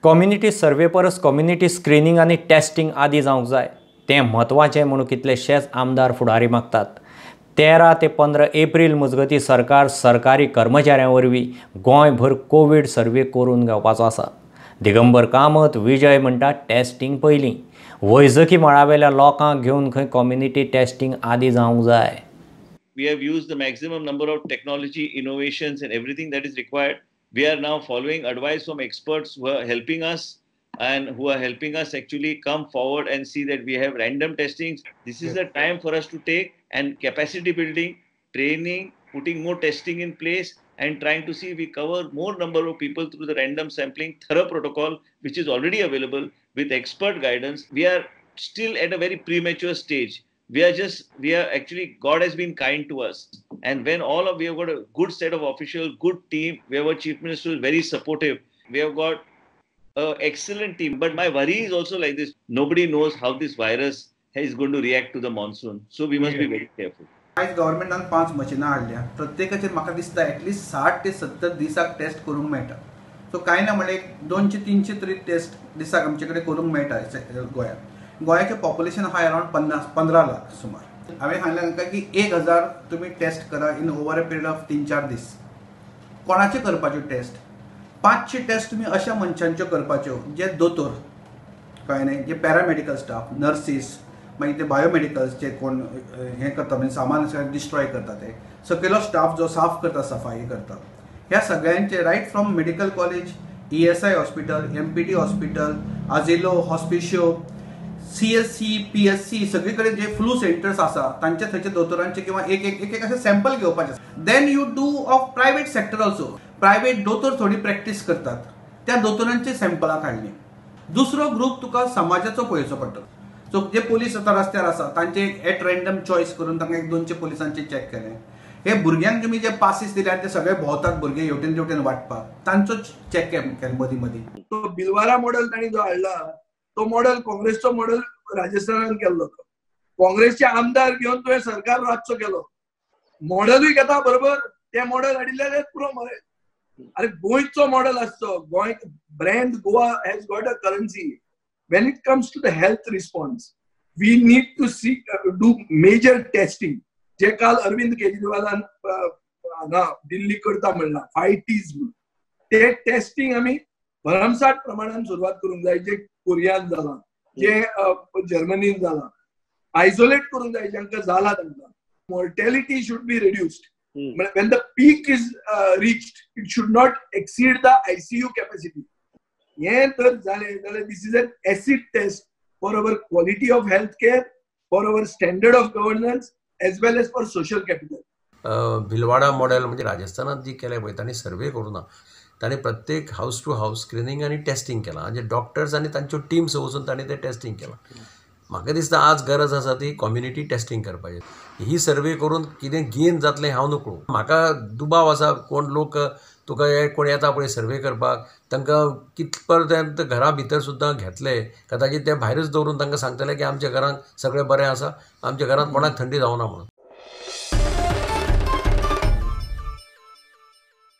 Community सर्वे परस community screening आनी testing आदी जावंक जाय तें म्हत्वाचें म्हणून कितलेशेच आमदार फुडारी मागतात। 13 ते 15 एप्रील मजगतीं सरकार सरकारी कर्मचाऱ्यां वरवीं गोंयभर कोविड सर्वे करून घेवपाचो आसा। दिगंबर कामत विजय म्हणटा टेस्टिंग पयलीं वैजकी मळावेल्या लोकांक घेवन खंय कम्युनिटी टेस्टिंग आदी जावंक जाय। We have used the maximum number of technology innovations and everything that is required. We are now following advice from experts who are helping us and who are helping us actually come forward and see that we have random testings. This is the time for us to take and capacity building, training, putting more testing in place and trying to see we cover more number of people through the random sampling thorough protocol which is already available with expert guidance. We are still at a very premature stage. We are actually, God has been kind to us. And when we have got a good set of officials, good team, we have a chief minister who is very supportive. We have got an excellent team. But my worry is also like this. Nobody knows how this virus is going to react to the monsoon. So we must be very careful. आज गव्हर्नमेंटान 5 मशिनां हाडल्या प्रत्येकाचेर म्हाका दिसता at least 60 ते 70 दिसाक taste करूंक मेळटा। So कांय ना म्हणल्यार 200-300 तरी टेस्ट दिसाक आमचे कडेन करूंक मेळटा गोंयांत। गोंयाचें पॉप्युलेशन आहा अराउंड 15 लाख सुमार। हांवें सांगलें तांकां की 1000 तुमी टेस्ट करा in over a period of 3-4 दीस। कोणाचे करपाच्यो टेस्ट 500 टेस्ट तुमी अशा मनशांच्यो करपाच्यो जे दोतोर कळ्ळें न्ही, जे पॅरामेडिकल स्टाफ, नर्सीस, मागीर ते बायोमेडिकल्स जे कोण हें करता म्हणजे सामान डिस्ट्रॉय करता ते सकयलो स्टाफ जो साफ करता सफाई करता ह्या सगळ्यांचे right from medical college, ESI hospital, MPT hospital, Asilo Hospicio, CSC, PSC सगळी कडेन जे फ्लू सेंटर्स आसा तांचे थंयचे दोतोरांचे किंवा एक अशें सॅम्पल घेवपाचें। Then you do of private sector also. Private दोतोर थोडी प्रॅक्टीस करतात त्या दोतोरांचे सॅम्पलां काडलीं। दुसरो ग्रूप तुका समाजाचो पळोवचो पडटलो। सो जे पोलीस आतां रस्त्यार आसा तांचे एट रँडम चॉयस करून तांकां 1-2 पोलिसांचे चॅक केलें। हे भुरग्यांक तुमी जे पासीस दिल्यात ते सगळे भोंवतात भुरगे हेवटेन तेवटेन वाटपाक तांचो चॅक केलें मदीं मदीं। तो बिलवारा मॉडेल तांणी जो हाडला तो मॉडेल काँग्रेसचो मॉडेल राजस्थानान केल्लो। काँग्रेसचे आमदार घेवन तुवें सरकार रातचो केलो। मॉडेलूय घेता बरोबर ते मॉडेल हाडिल्ले पुरो मरे। अरे गोंयचो मॉडेल आसचो। Goa brand Goa has got a currency. When it comes to the health response, we need to do major testing. जे काल अरविंद केजरीवालान दिल्ली करता म्हणला 5 Ts ते टेस्टिंग आमी भरमसाट प्रमाणात सुरवात करूंक जाय। जे कोरियान जाला, जे जर्मनीन जाला, आयसोलेट करूंक जाय जांकां जाला तांकां। Mortality should be reduced. When the peak is reached, it should not exceed the ICU capacity. हे तर जालें जाल्यार this is an acid test for our quality of health care, for our standard of governance as well as for social capital. Bhilwara model म्हणजे राजस्थानात जी केलें पळय तांणी सर्वे करूं ना, तांणी प्रत्येक हाऊस टू हाऊस स्क्रिनींग आनी टेस्टिंग केलां। म्हणजे डॉक्टर्स आनी तांच्यो टिम्स वचून तांणी तें टेस्टिंग केलां। म्हाका दिसता आज गरज आसा ती कम्युनिटी टेस्टिंग करपाची। ही सर्वे करून कितें गेन जातलें हांव नकळो। म्हाका दुबाव आसा कोण लोक तुका कोण येता पळय सर्वे करपाक तांकां कितपर्यंत घरा भितर सुद्दां घेतले कदाचित ते भायरच दवरून तांकां सांगतले की आमच्या घरांत सगळें बरें आसा, आमच्या घरांत कोणाक थंडी जावना म्हणून।